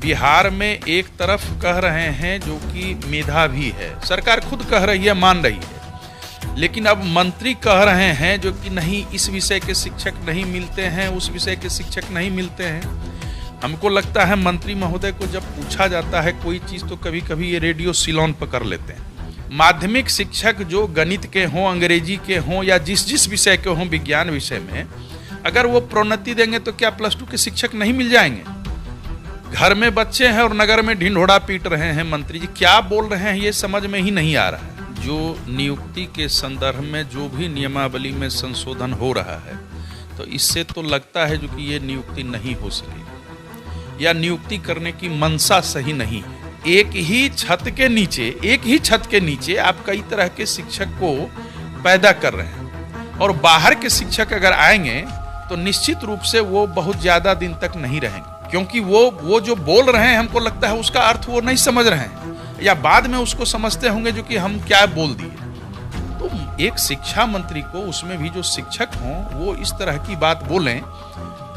बिहार में एक तरफ कह रहे हैं जो कि मेधावी है, सरकार खुद कह रही है, मान रही है, लेकिन अब मंत्री कह रहे हैं जो कि नहीं, इस विषय के शिक्षक नहीं मिलते हैं, उस विषय के शिक्षक नहीं मिलते हैं। हमको लगता है मंत्री महोदय को जब पूछा जाता है कोई चीज़ तो कभी कभी ये रेडियो सिलोन पर कर लेते हैं। माध्यमिक शिक्षक जो गणित के हों, अंग्रेजी के हों या जिस जिस विषय के हों, विज्ञान विषय में अगर वो प्रोन्नति देंगे तो क्या +2 के शिक्षक नहीं मिल जाएंगे? घर में बच्चे हैं और नगर में ढिंढोरा पीट रहे हैं। मंत्री जी क्या बोल रहे हैं ये समझ में ही नहीं आ रहा है। जो नियुक्ति के संदर्भ में जो भी नियमावली में संशोधन हो रहा है, तो इससे तो लगता है जो कि ये नियुक्ति नहीं हो सकेगी या नियुक्ति करने की मंशा सही नहीं है। एक ही छत के नीचे आप कई तरह के शिक्षक को पैदा कर रहे हैं और बाहर के शिक्षक अगर आएंगे तो निश्चित रूप से वो बहुत ज्यादा दिन तक नहीं रहेंगे, क्योंकि वो जो बोल रहे हैं हमको लगता है उसका अर्थ वो नहीं समझ रहे हैं या बाद में उसको समझते होंगे जो कि हम क्या बोल दिए। तो एक शिक्षा मंत्री को, उसमें भी जो शिक्षक हों, वो इस तरह की बात बोलें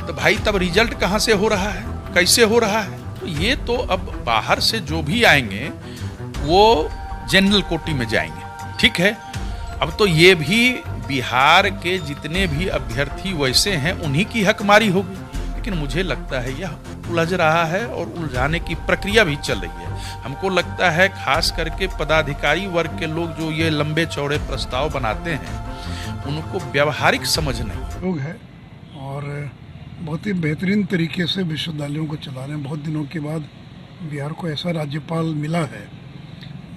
तो भाई तब रिजल्ट कहाँ से हो रहा है, कैसे हो रहा है? तो ये तो अब बाहर से जो भी आएंगे वो जनरल कोटी में जाएंगे, ठीक है। अब तो ये भी बिहार के जितने भी अभ्यर्थी वैसे हैं उन्हीं की हकमारी होगी, लेकिन मुझे लगता है यह उलझ रहा है और उलझाने की प्रक्रिया भी चल रही है। हमको लगता है खास करके पदाधिकारी वर्ग के लोग जो ये लंबे चौड़े प्रस्ताव बनाते हैं उनको व्यावहारिक समझ नहीं लोग है और बहुत ही बेहतरीन तरीके से विश्वविद्यालयों को चला रहे हैं। बहुत दिनों के बाद बिहार को ऐसा राज्यपाल मिला है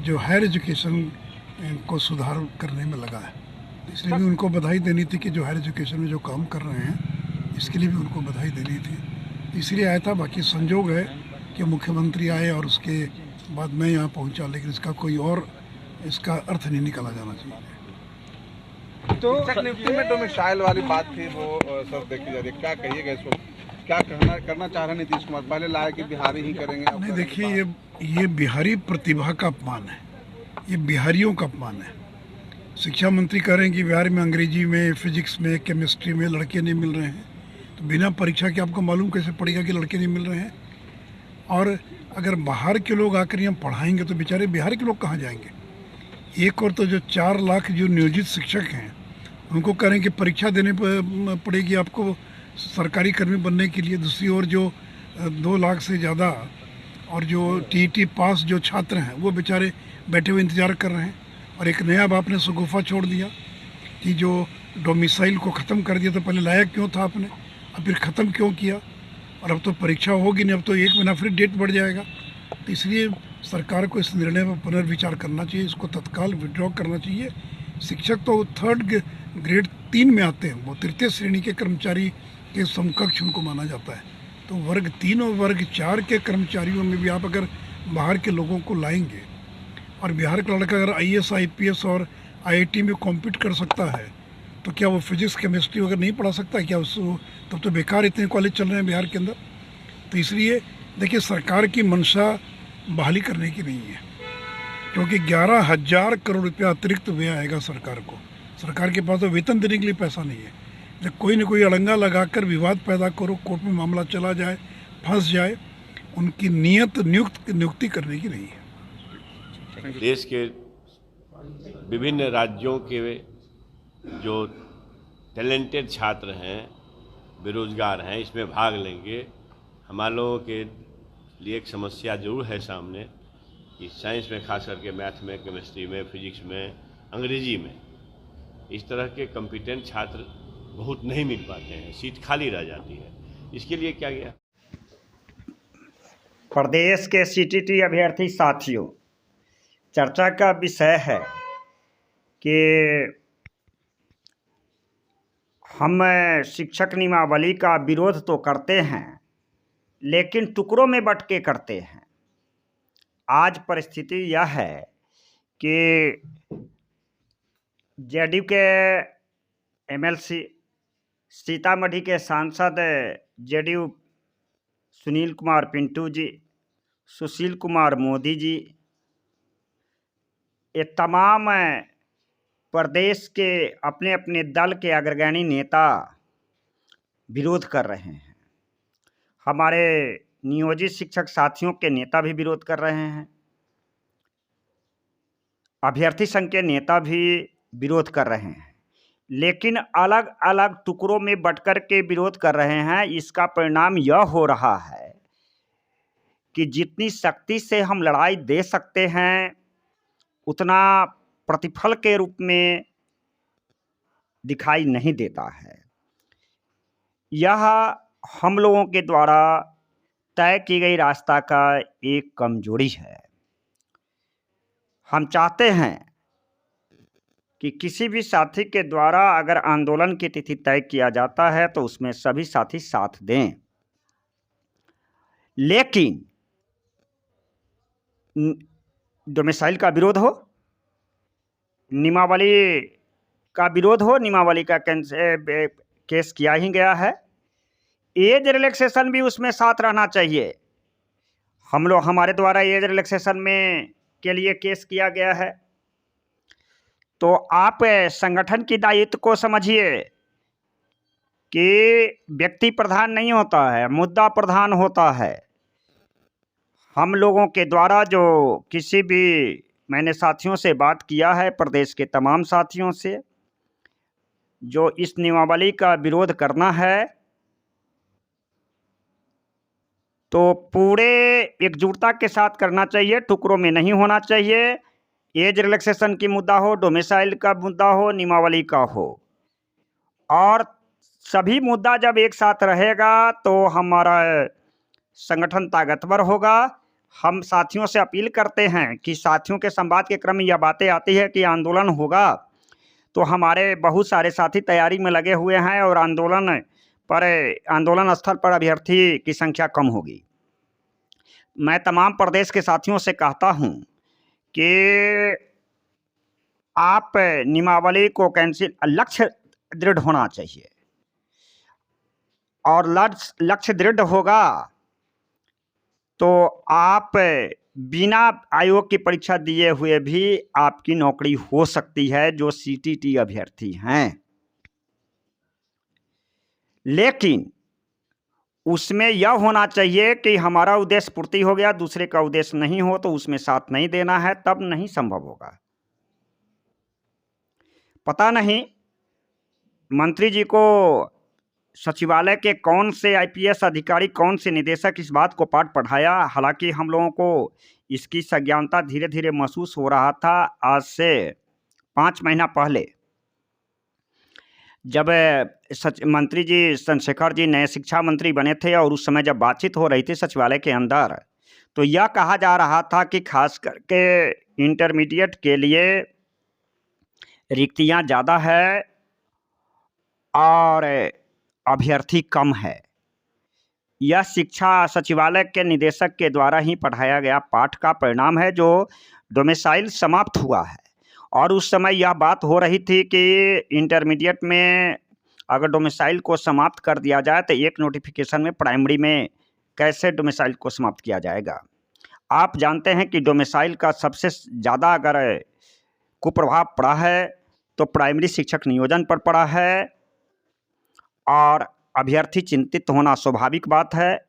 जो हायर एजुकेशन को सुधार करने में लगा है। इसलिए भी उनको बधाई देनी थी कि जो हायर एजुकेशन में जो काम कर रहे हैं, इसके लिए भी उनको बधाई देनी थी। इसलिए आया था। बाकी संजोग है कि मुख्यमंत्री आए और उसके बाद मैं यहाँ पहुँचा, लेकिन इसका कोई और इसका अर्थ नहीं निकाला जाना चाहिए। तो नियुक्ति में डोमिसाइल वाली बात थी, वो सर देखी जा रही है, क्या कहिएगा इसको? क्या करना चाह रहे हैं नीतीश कुमार? पहले लाया कि बिहारी ही करेंगे। नहीं, देखिए ये बिहारी प्रतिभा का अपमान है, ये बिहारियों का अपमान है। शिक्षा मंत्री कह रहे हैं कि बिहार में अंग्रेजी में, फिजिक्स में, केमिस्ट्री में लड़के नहीं मिल रहे हैं, तो बिना परीक्षा के आपको मालूम कैसे पड़ेगा कि लड़के नहीं मिल रहे हैं? और अगर बाहर के लोग आकर यहाँ पढ़ाएंगे तो बेचारे बिहार के लोग कहाँ जाएंगे? एक और तो जो 4 लाख जो नियोजित शिक्षक हैं उनको कह रहे हैं कि परीक्षा देने पड़ेगी आपको सरकारी कर्मी बनने के लिए। दूसरी ओर जो 2 लाख से ज़्यादा और जो टीईटी पास जो छात्र हैं वो बेचारे बैठे हुए इंतज़ार कर रहे हैं। और एक नया आपने शगुफा छोड़ दिया कि जो डोमिसाइल को ख़त्म कर दिया, तो पहले लाया क्यों था आपने, अब फिर ख़त्म क्यों किया? और अब तो परीक्षा होगी नहीं, अब तो 1 महीना फिर डेट बढ़ जाएगा। तो इसलिए सरकार को इस निर्णय पर पुनर्विचार करना चाहिए, इसको तत्काल विड्रॉ करना चाहिए। शिक्षक तो 3rd ग्रेड 3 में आते हैं, वो 3य श्रेणी के कर्मचारी के समकक्ष उनको माना जाता है। तो वर्ग 3 और वर्ग 4 के कर्मचारियों में भी आप अगर बाहर के लोगों को लाएंगे और बिहार का लड़का अगर IAS IPS और IIT में कॉम्पीट कर सकता है, तो क्या वो फिजिक्स केमिस्ट्री अगर नहीं पढ़ा सकता क्या उसको? तब तो बेकार इतने कॉलेज चल रहे हैं बिहार के अंदर। तो इसलिए देखिए, सरकार की मंशा बहाली करने की नहीं है, क्योंकि 11,000 करोड़ रुपया अतिरिक्त व्यय आएगा सरकार को। सरकार के पास तो वेतन देने के लिए पैसा नहीं है। जब कोई न कोई अड़ंगा लगाकर विवाद पैदा करो, कोर्ट में मामला चला जाए, फंस जाए, उनकी नीयत नियुक्ति करने की नहीं है। देश के विभिन्न राज्यों के जो टैलेंटेड छात्र हैं, बेरोजगार हैं, इसमें भाग लेंगे। हमारे लोगों के लिए एक समस्या जरूर है सामने कि साइंस में, खास करके मैथ में, केमिस्ट्री में, फिजिक्स में, अंग्रेजी में इस तरह के कॉम्पिटेंट छात्र बहुत नहीं मिल पाते हैं, सीट खाली रह जाती है। इसके लिए क्या किया? प्रदेश के CTT अभ्यर्थी साथियों, चर्चा का विषय है कि हम शिक्षक नियमावली का विरोध तो करते हैं, लेकिन टुकड़ों में बंट के करते हैं। आज परिस्थिति यह है कि JDU के MLC सीतामढ़ी के सांसद JDU सुनील कुमार पिंटू जी, सुशील कुमार मोदी जी, ये तमाम प्रदेश के अपने अपने दल के अग्रगण्य नेता विरोध कर रहे हैं। हमारे नियोजित शिक्षक साथियों के नेता भी विरोध कर रहे हैं, अभ्यर्थी संघ के नेता भी विरोध कर रहे हैं, लेकिन अलग अलग टुकड़ों में बंटकर के विरोध कर रहे हैं। इसका परिणाम यह हो रहा है कि जितनी सख्ती से हम लड़ाई दे सकते हैं उतना प्रतिफल के रूप में दिखाई नहीं देता है। यह हम लोगों के द्वारा तय की गई रास्ता का एक कमजोरी है। हम चाहते हैं कि किसी भी साथी के द्वारा अगर आंदोलन की तिथि तय किया जाता है तो उसमें सभी साथी साथ दें, लेकिन डोमिसाइल का विरोध हो, नियमावली का विरोध हो, नियमावली का केस किया ही गया है, एज रिलैक्सेशन भी उसमें साथ रहना चाहिए। हमारे द्वारा एज रिलैक्सेशन में के लिए केस किया गया है, तो आप संगठन की दायित्व को समझिए कि व्यक्ति प्रधान नहीं होता है, मुद्दा प्रधान होता है। हम लोगों के द्वारा जो किसी भी, मैंने साथियों से बात किया है, प्रदेश के तमाम साथियों से, जो इस नियमावली का विरोध करना है तो पूरे एकजुटता के साथ करना चाहिए, टुकड़ों में नहीं होना चाहिए। एज रिलैक्सेशन की मुद्दा हो, डोमिसाइल का मुद्दा हो, नियमावली का हो, और सभी मुद्दा जब एक साथ रहेगा तो हमारा संगठन ताकतवर होगा। हम साथियों से अपील करते हैं कि साथियों के संवाद के क्रम में यह बातें आती है कि आंदोलन होगा, तो हमारे बहुत सारे साथी तैयारी में लगे हुए हैं और आंदोलन स्थल पर अभ्यर्थी की संख्या कम होगी। मैं तमाम प्रदेश के साथियों से कहता हूं कि आप नियमावली को कैंसिल, लक्ष्य दृढ़ होना चाहिए, और लक्ष्य दृढ़ होगा तो आप बिना आयोग की परीक्षा दिए हुए भी आपकी नौकरी हो सकती है, जो सीटीटी अभ्यर्थी हैं। लेकिन उसमें यह होना चाहिए कि हमारा उद्देश्य पूर्ति हो गया, दूसरे का उद्देश्य नहीं हो तो उसमें साथ नहीं देना है, तब नहीं संभव होगा। पता नहीं मंत्री जी को सचिवालय के कौन से आईपीएस अधिकारी, कौन से निदेशक इस बात को पाठ पढ़ाया। हालांकि हम लोगों को इसकी संज्ञानता धीरे धीरे महसूस हो रहा था। आज से 5 महीना पहले जब मंत्री जी चंद्रशेखर जी नए शिक्षा मंत्री बने थे और उस समय जब बातचीत हो रही थी सचिवालय के अंदर, तो यह कहा जा रहा था कि खास करके इंटरमीडिएट के लिए रिक्तियां ज़्यादा है और अभ्यर्थी कम है। यह शिक्षा सचिवालय के निदेशक के द्वारा ही पढ़ाया गया पाठ का परिणाम है, जो डोमिसाइल समाप्त हुआ है। और उस समय यह बात हो रही थी कि इंटरमीडिएट में अगर डोमिसाइल को समाप्त कर दिया जाए तो एक नोटिफिकेशन में प्राइमरी में कैसे डोमिसाइल को समाप्त किया जाएगा। आप जानते हैं कि डोमिसाइल का सबसे ज़्यादा अगर कुप्रभाव पड़ा है तो प्राइमरी शिक्षक नियोजन पर पड़ा है, और अभ्यर्थी चिंतित होना स्वाभाविक बात है।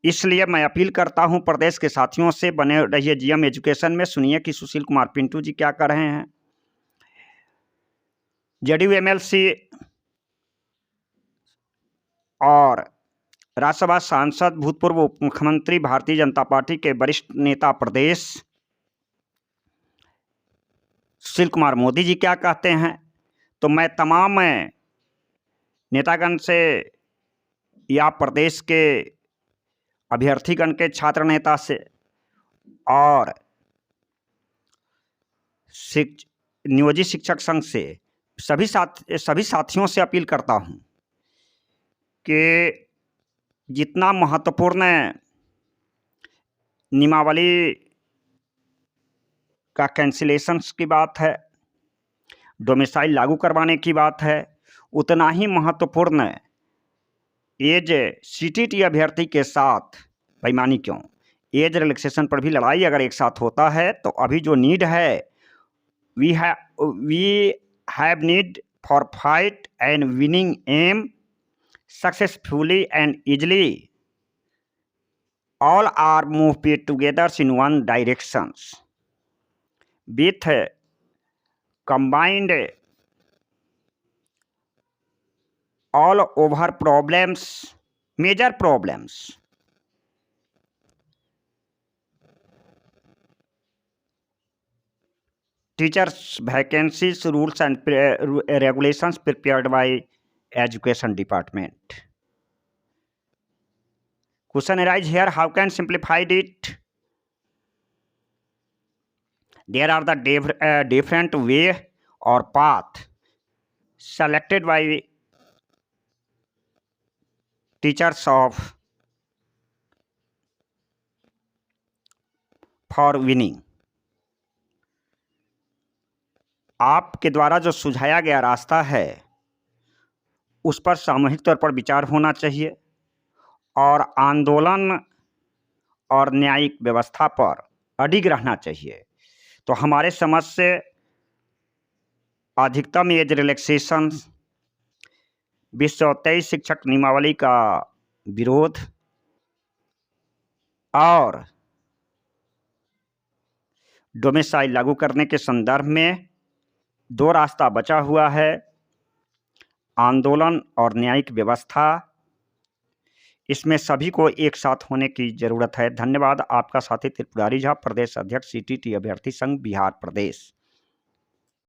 इसलिए मैं अपील करता हूं प्रदेश के साथियों से, बने रहिए जीएम एजुकेशन में। सुनिए कि सुशील कुमार पिंटू जी क्या कर रहे हैं। जेडीयू एमएलसी और राज्यसभा सांसद, भूतपूर्व उप मुख्यमंत्री, भारतीय जनता पार्टी के वरिष्ठ नेता प्रदेश सुशील कुमार मोदी जी क्या कहते हैं। तो मैं तमाम नेतागण से या प्रदेश के अभ्यर्थीगण के छात्र नेता से और नियोजित शिक्षक संघ से सभी साथियों से अपील करता हूं कि जितना महत्वपूर्ण नियमावली का कैंसिलेशंस की बात है, डोमिसाइल लागू करवाने की बात है, उतना ही महत्वपूर्ण एज सीटीटी अभ्यर्थी के साथ बेईमानी क्यों, एज रिलैक्सेशन पर भी लड़ाई अगर एक साथ होता है तो अभी जो नीड है, we have need for fight and winning am successfully and easily all are moved together in one directions with combined all over problems, major problems. Teachers vacancies, rules and regulations prepared by Education Department. Question arise here, how can simplified it? There are the different way or path selected by teachers of for winning. आपके द्वारा जो सुझाया गया रास्ता है उस पर सामूहिक तौर पर विचार होना चाहिए और आंदोलन और न्यायिक व्यवस्था पर अडिग रहना चाहिए। तो हमारे समझ से अधिकतम एज रिलैक्सेशन 2023 शिक्षक नियमावली का विरोध और डोमिसाइल लागू करने के संदर्भ में दो रास्ता बचा हुआ है, आंदोलन और न्यायिक व्यवस्था। इसमें सभी को एक साथ होने की जरूरत है। धन्यवाद। आपका साथी त्रिपुरारी झा, प्रदेश अध्यक्ष CTT अभ्यर्थी संघ बिहार प्रदेश।